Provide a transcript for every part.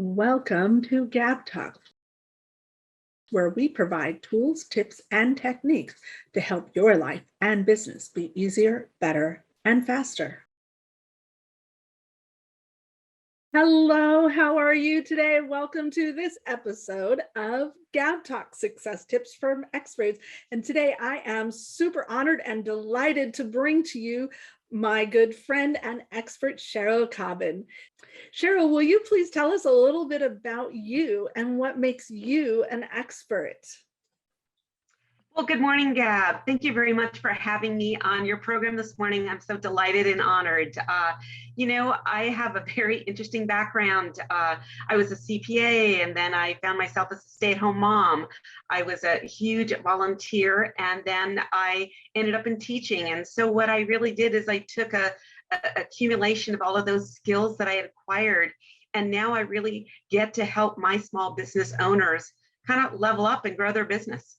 Welcome to GabTalks, where we provide tools, tips, and techniques to help your life and business be easier, better, and faster. Hello, how are you today? Welcome to this episode of GabTalks Success Tips from Experts. And today I am super honored and delighted to bring to you my good friend and expert, Cheryl Cobbin. Cheryl, will you please tell us a little bit about you and what makes you an expert? Well, good morning, Gab. Thank you very much for having me on your program this morning. I'm so delighted and honored. I have a very interesting background. I was a CPA, and then I found myself as a stay-at-home mom. I was a huge volunteer, and then I ended up in teaching. And so what I really did is I took a accumulation of all of those skills that I had acquired, and now I really get to help my small business owners kind of level up and grow their business.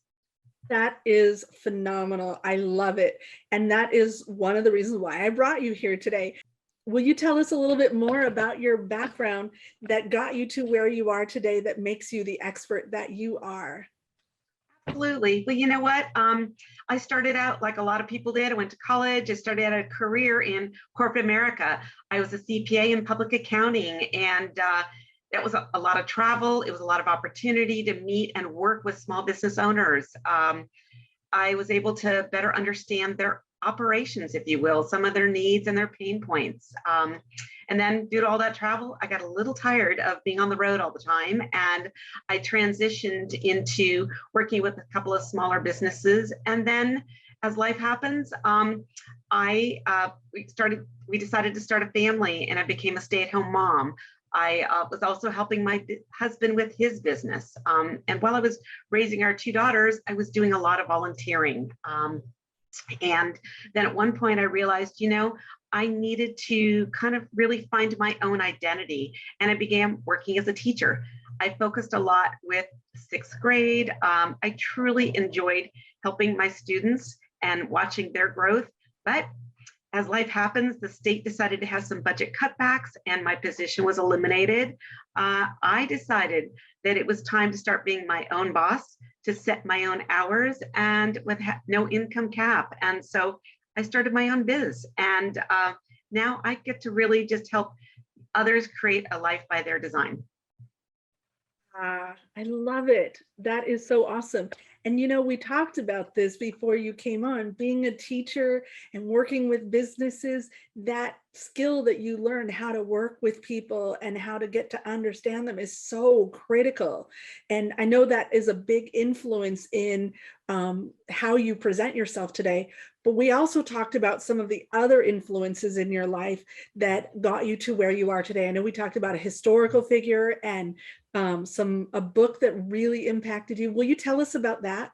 That is phenomenal. I love it. And that is one of the reasons why I brought you here today. Will you tell us a little bit more about your background that got you to where you are today, that makes you the expert that you are? Absolutely. Well, you know what? I started out like a lot of people did. I went to college. I started out a career in corporate America. I was a CPA in public accounting, and that was a lot of travel. It was a lot of opportunity to meet and work with small business owners. I was able to better understand their operations, if you will, some of their needs and their pain points. And then due to all that travel, I got a little tired of being on the road all the time. And I transitioned into working with a couple of smaller businesses. And then as life happens, we decided to start a family, and I became a stay-at-home mom. I was also helping my husband with his business. And while I was raising our two daughters, I was doing a lot of volunteering. And then at one point I realized, I needed to kind of really find my own identity. And I began working as a teacher. I focused a lot with sixth grade. I truly enjoyed helping my students and watching their growth. But as life happens, the state decided to have some budget cutbacks and my position was eliminated. I decided that it was time to start being my own boss, to set my own hours, and with no income cap. And so I started my own biz. And now I get to really just help others create a life by their design. I love it. That is so awesome. And we talked about this before you came on, being a teacher and working with businesses, that skill that you learn how to work with people and how to get to understand them is so critical. And I know that is a big influence in how you present yourself today. But we also talked about some of the other influences in your life that got you to where you are today. I know we talked about a historical figure and a book that really impacted you. Will you tell us about that?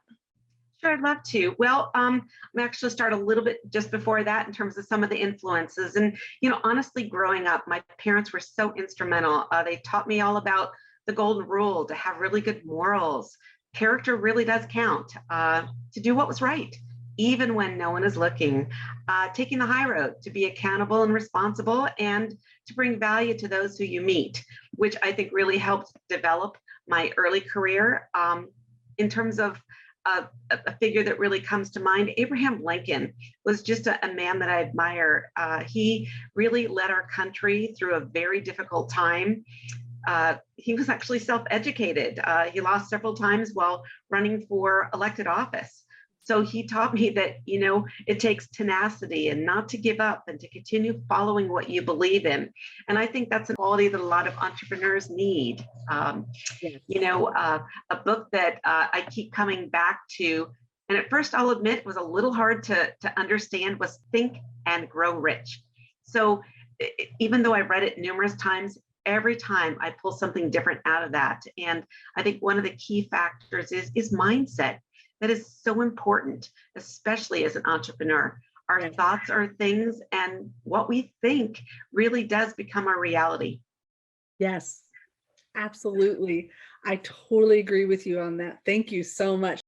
Sure, I'd love to. Well, I'm actually start a little bit just before that in terms of some of the influences. And, honestly, growing up, my parents were so instrumental. They taught me all about the golden rule, to have really good morals. Character really does count, to do what was right, even when no one is looking, taking the high road, to be accountable and responsible, and to bring value to those who you meet, which I think really helped develop my early career. In terms of a figure that really comes to mind, Abraham Lincoln was just a man that I admire. He really led our country through a very difficult time. He was actually self-educated. He lost several times while running for elected office. So he taught me that, it takes tenacity and not to give up and to continue following what you believe in. And I think that's a quality that a lot of entrepreneurs need. A book that I keep coming back to, and at first I'll admit was a little hard to understand, was Think and Grow Rich. So even though I've read it numerous times, every time I pull something different out of that. And I think one of the key factors is mindset. That is so important, especially as an entrepreneur. Our thoughts are things, and what we think really does become our reality. Yes, absolutely. I totally agree with you on that. Thank you so much.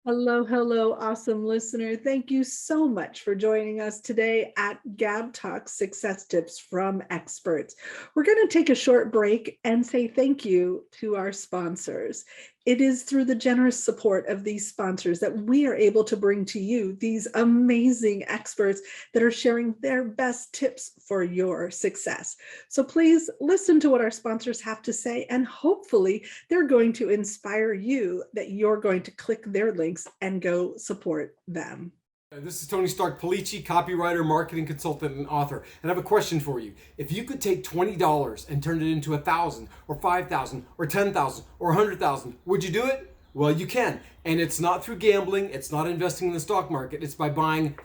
Hello, hello, awesome listener. Thank you so much for joining us today at GabTalks Success Tips from Experts. We're going to take a short break and say thank you to our sponsors. It is through the generous support of these sponsors that we are able to bring to you these amazing experts that are sharing their best tips for your success. So please listen to what our sponsors have to say, and hopefully they're going to inspire you that you're going to click their links and go support them. This is Tony Stark Polici, copywriter, marketing consultant, and author. And I have a question for you. If you could take $20 and turn it into 1,000 or 5,000 or 10,000 or 100,000, would you do it? Well, you can. And it's not through gambling. It's not investing in the stock market. It's by buying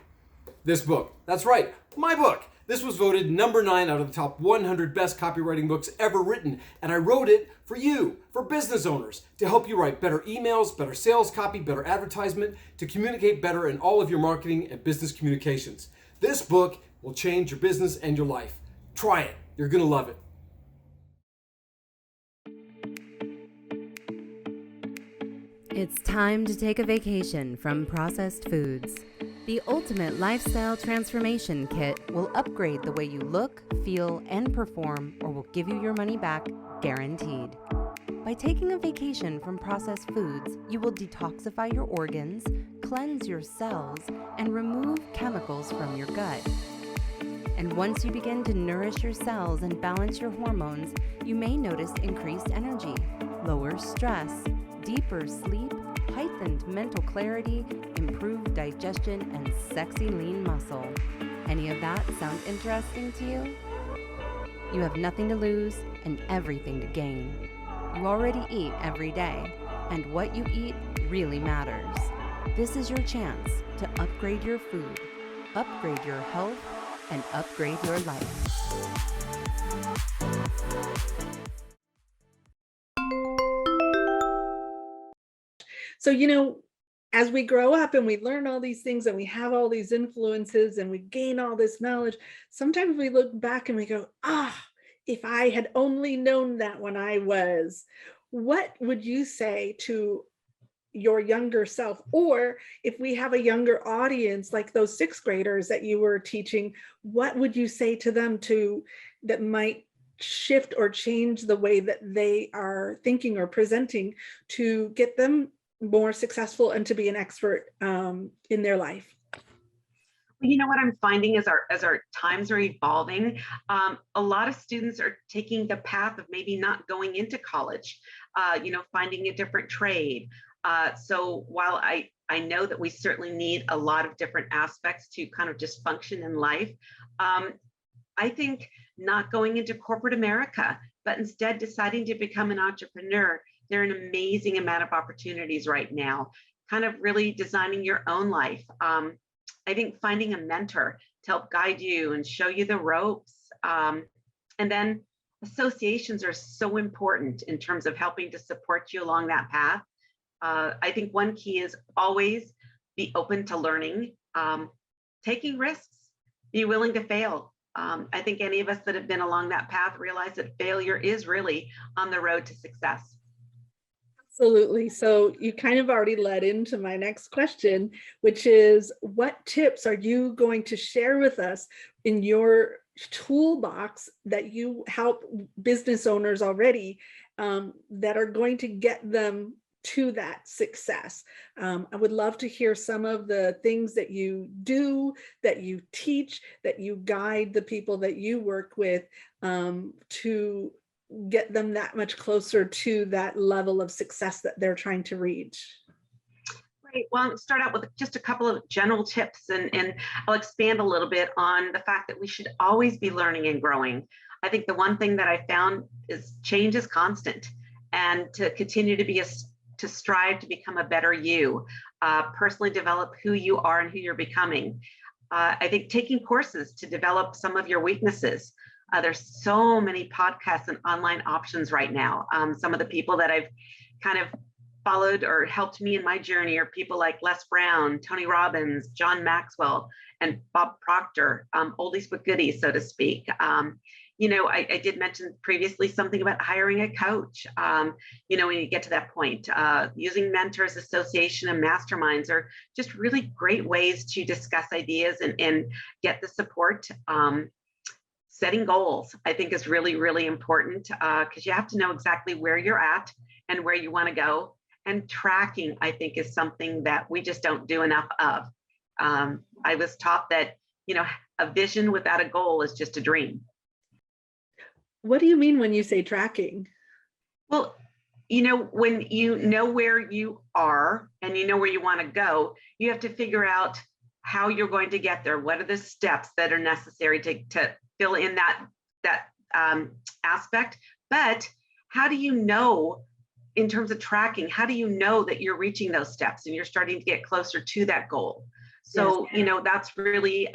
this book. That's right, my book. This was voted number 9 out of the top 100 best copywriting books ever written, and I wrote it for you, for business owners, to help you write better emails, better sales copy, better advertisement, to communicate better in all of your marketing and business communications. This book will change your business and your life. Try it. You're going to love it. It's time to take a vacation from processed foods. The ultimate lifestyle transformation kit will upgrade the way you look, feel, and perform, or will give you your money back, guaranteed. By taking a vacation from processed foods, you will detoxify your organs, cleanse your cells, and remove chemicals from your gut. And once you begin to nourish your cells and balance your hormones, you may notice increased energy, lower stress, deeper sleep, heightened mental clarity, improved digestion, and sexy lean muscle. Any of that sound interesting to you? You have nothing to lose and everything to gain. You already eat every day, and what you eat really matters. This is your chance to upgrade your food, upgrade your health, and upgrade your life. So, as we grow up and we learn all these things and we have all these influences and we gain all this knowledge, sometimes we look back and we go, if I had only known that when I was. What would you say to your younger self? Or if we have a younger audience, like those 6th graders that you were teaching, what would you say to them that might shift or change the way that they are thinking or presenting to get them more successful and to be an expert in their life? You know what I'm finding as our times are evolving, a lot of students are taking the path of maybe not going into college, finding a different trade. So while I know that we certainly need a lot of different aspects to kind of just function in life, I think not going into corporate America, but instead deciding to become an entrepreneur. There are an amazing amount of opportunities right now, kind of really designing your own life. I think finding a mentor to help guide you and show you the ropes. And then associations are so important in terms of helping to support you along that path. I think one key is always be open to learning, taking risks, be willing to fail. I think any of us that have been along that path realize that failure is really on the road to success. Absolutely. So you kind of already led into my next question, which is, what tips are you going to share with us in your toolbox that you help business owners already that are going to get them to that success? I would love to hear some of the things that you do, that you teach, that you guide the people that you work with to get them that much closer to that level of success that they're trying to reach. Right. Well, I'll start out with just a couple of general tips, and I'll expand a little bit on the fact that we should always be learning and growing. I think the one thing that I found is change is constant, and to continue to strive to become a better you, personally develop who you are and who you're becoming. I think taking courses to develop some of your weaknesses. There's so many podcasts and online options right now. Some of the people that I've kind of followed or helped me in my journey are people like Les Brown, Tony Robbins, John Maxwell, and Bob Proctor, oldies but goodies, so to speak. I did mention previously something about hiring a coach. When you get to that point, using mentors, association, and masterminds are just really great ways to discuss ideas and get the support. Setting goals, I think, is really, really important because you have to know exactly where you're at and where you want to go. And tracking, I think, is something that we just don't do enough of. I was taught that, a vision without a goal is just a dream. What do you mean when you say tracking? Well, when you know where you are and you know where you want to go, you have to figure out how you're going to get there. What are the steps that are necessary to fill in that aspect? But how do you know, in terms of tracking, how do you know that you're reaching those steps and you're starting to get closer to that goal? So, Yes. that's really,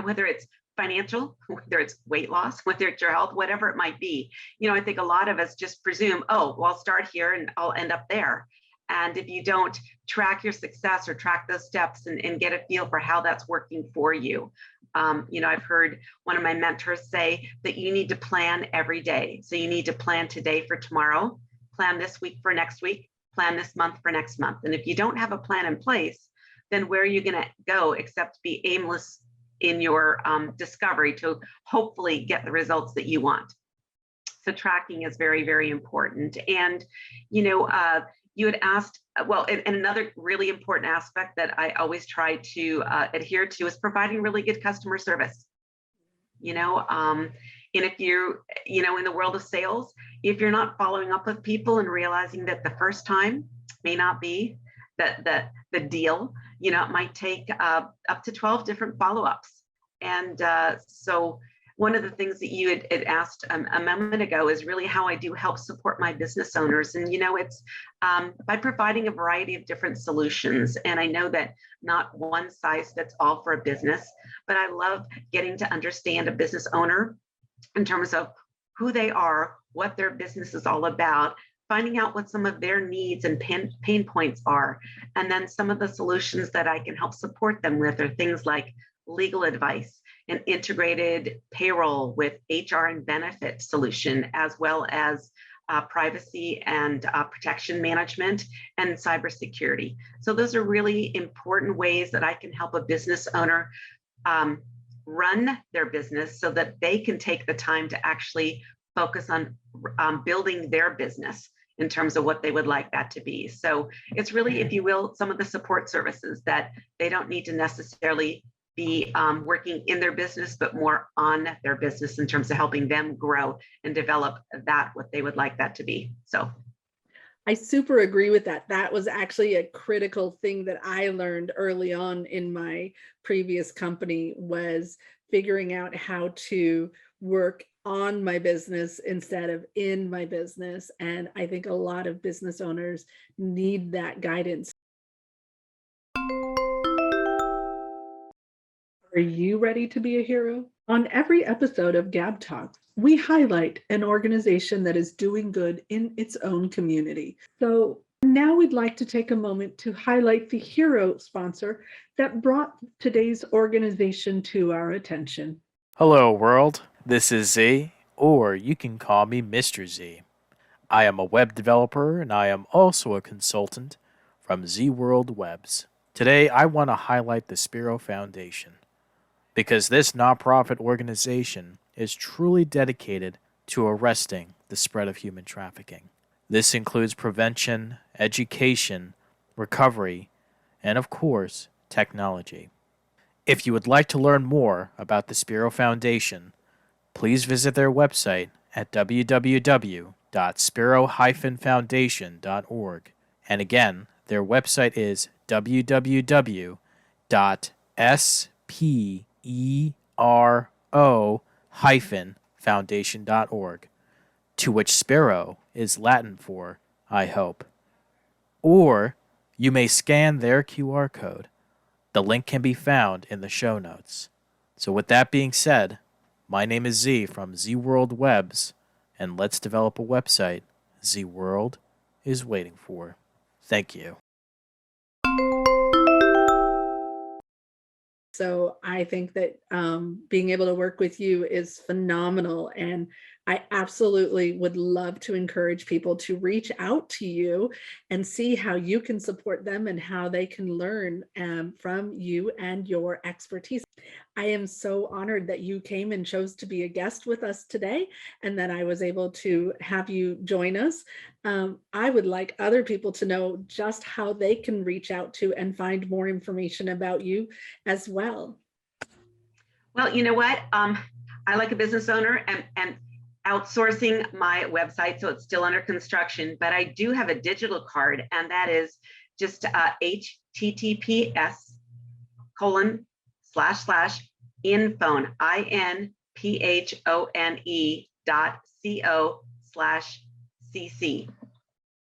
whether it's financial, whether it's weight loss, whether it's your health, whatever it might be. I think a lot of us just presume, oh, well, I'll start here and I'll end up there. And if you don't track your success or track those steps and get a feel for how that's working for you, I've heard one of my mentors say that you need to plan every day. So you need to plan today for tomorrow, plan this week for next week, plan this month for next month. And if you don't have a plan in place, then where are you going to go except be aimless in your discovery to hopefully get the results that you want? So tracking is very, very important. And, you had asked, and another really important aspect that I always try to adhere to is providing really good customer service. And if you're, in the world of sales, if you're not following up with people and realizing that the first time may not be the deal, it might take up to 12 different follow-ups. And so one of the things that you had asked a moment ago is really how I do help support my business owners. And, it's by providing a variety of different solutions. And I know that not one size fits all for a business, but I love getting to understand a business owner in terms of who they are, what their business is all about, finding out what some of their needs and pain points are. And then some of the solutions that I can help support them with are things like legal advice, an integrated payroll with HR and benefit solution, as well as privacy and protection management and cybersecurity. So those are really important ways that I can help a business owner run their business so that they can take the time to actually focus on building their business in terms of what they would like that to be. So it's really, if you will, some of the support services that they don't need to necessarily be working in their business, but more on their business in terms of helping them grow and develop that, what they would like that to be. So I super agree with that. That was actually a critical thing that I learned early on in my previous company, was figuring out how to work on my business instead of in my business. And I think a lot of business owners need that guidance. Are you ready to be a hero? On every episode of GabTalks, we highlight an organization that is doing good in its own community. So now we'd like to take a moment to highlight the hero sponsor that brought today's organization to our attention. Hello, world. This is Z, or you can call me Mr. Z. I am a web developer, and I am also a consultant from Z World Webs. Today, I want to highlight the Spiro Foundation, because this nonprofit organization is truly dedicated to arresting the spread of human trafficking. This includes prevention, education, recovery, and of course, technology. If you would like to learn more about the Spiro Foundation, please visit their website at www.spiro-foundation.org. And again, their website is www.spero-foundation.org, to which Spiro is Latin for I hope. Or you may scan their QR code. The link can be found in the show notes. So with that being said, my name is Z from Z World Webs, and let's develop a website Z World is waiting for. Thank you. So I think that being able to work with you is phenomenal. And I absolutely would love to encourage people to reach out to you and see how you can support them and how they can learn from you and your expertise. I am so honored that you came and chose to be a guest with us today and that I was able to have you join us. I would like other people to know just how they can reach out to and find more information about you as well. Well, you know what? I like a business owner and outsourcing my website, so it's still under construction, but I do have a digital card, and that is just https://infone, infphone.co/cc,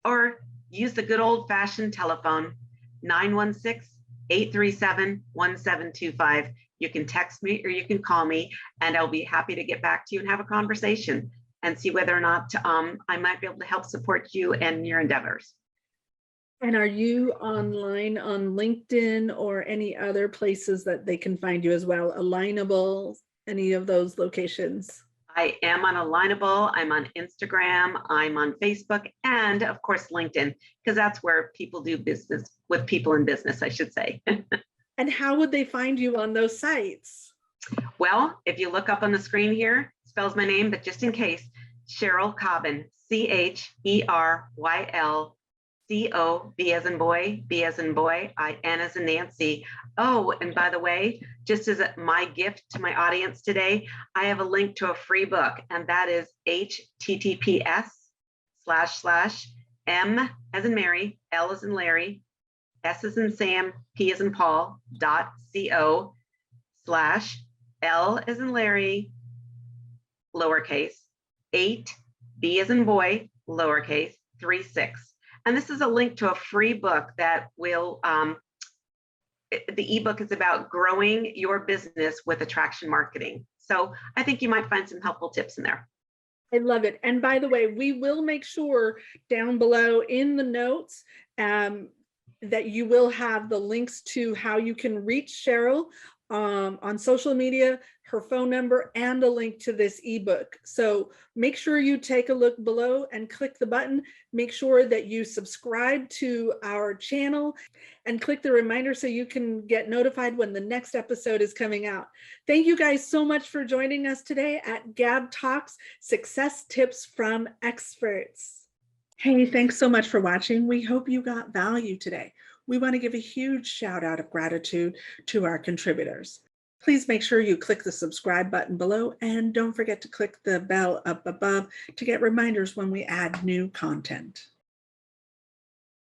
or use the good old fashioned telephone 916-837-1725. You can text me or you can call me, and I'll be happy to get back to you and have a conversation and see whether or not I might be able to help support you and your endeavors. And are you online on LinkedIn or any other places that they can find you as well? Alignable, any of those locations? I am on Alignable, I'm on Instagram, I'm on Facebook, and of course, LinkedIn, because that's where people do business with people in business, I should say. And how would they find you on those sites? Well, if you look up on the screen here, spells my name, but just in case, Cheryl Cobbin, CHERYL CO, B as in boy, B as in boy, N as in Nancy. Oh, and by the way, just as my gift to my audience today, I have a link to a free book, and that is https://M as in Mary, L as in Larry, S as in Sam, P as in Paul, .co/L as in Larry, lowercase, 8, B as in boy, lowercase, 36. And this is a link to a free book that will, the ebook is about growing your business with attraction marketing. So I think you might find some helpful tips in there. I love it. And by the way, we will make sure down below in the notes that you will have the links to how you can reach Cheryl on social media, her phone number, and a link to this ebook. So make sure you take a look below and click the button. Make sure that you subscribe to our channel and click the reminder so you can get notified when the next episode is coming out. Thank you guys so much for joining us today at GabTalks Success Tips from Experts. Hey, thanks so much for watching. We hope you got value today. We want to give a huge shout out of gratitude to our contributors. Please make sure you click the subscribe button below, and don't forget to click the bell up above to get reminders when we add new content.